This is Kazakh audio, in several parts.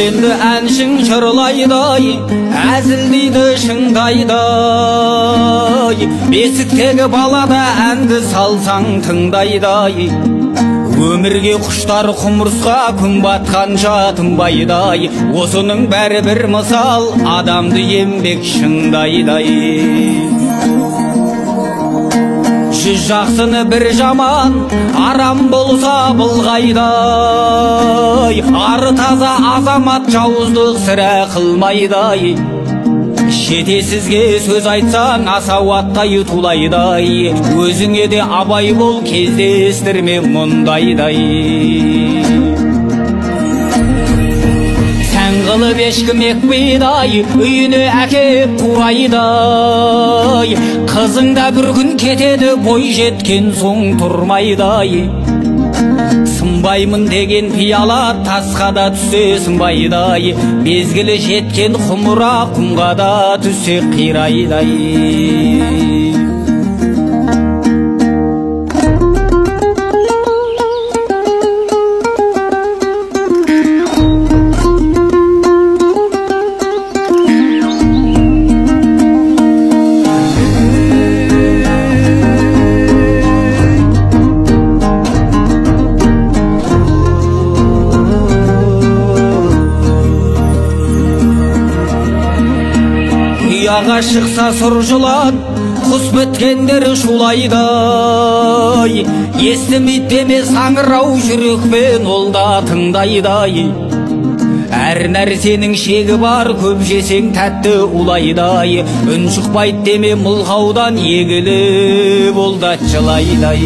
енді әншің жырлайдай, әзілдейді шыңдайдай. Бесіктегі балада әнді салсаң тыңдайдай. Өмірге құштар құмырсқа күн батқанша тынбайдай. Осының бәрі бір мысал, адамды еңбек шыңдайдай. Жүз жақсыны бір жаман, арам болса былғайдай. Ары таза азамат жауыздық сірә қылмайдай. Шетесізге сөз айтсаң асауаттай тулайдай. Өзіңе де абай бол, кездестірме мұндайдай. Сән қылып ешкім екпейдай, үйіне әкеп қурайдай. Қызың да бір күн кетеді, бой жеткен соң тұрмайдай. Сынбаймын деген пиала тасқа да түссе сынбайдай. Мезгілі жеткен құмыра құмға да түссе қирайдай. Ұяға шықса сұр жылан, құс біткендер шулайдай. Естімейді деме саңырау жүрекпен ол да тыңдайдай. Әр нәрсенің шегі бар, көп жесең тәтті улайдай. Үн шықпайды деме мылғаудан, егіліп ол да жылайдай.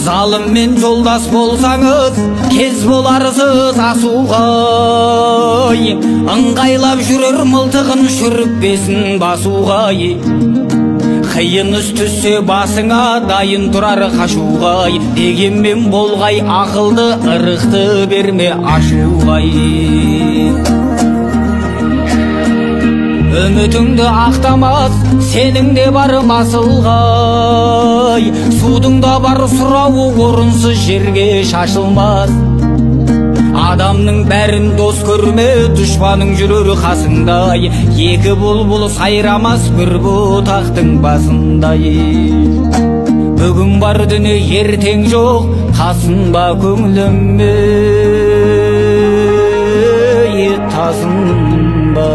Залыммен жолдас болсаңыз, кез боларсыз асуғай. Ыңғайлап жүрер мылтығын шүріппесін басуғай. Қиын іс түссе басыңа, дайын тұрар қашуғай. Дегенмен болғай ақылды, ырықты берме ашуғай. Үмітіңді ақтамас, сенің де бар масылғай. Судың да бар сұрауы, орынсыз жерге шашылмас. Адамның бәрін дос көрме, дұшпаның жүрер қасыңдай. Екі бұлбұл сайрамас бір бұтақтың басындай. Бүгін бар дүние ертең жоқ, қасынба көңіліме тасынба.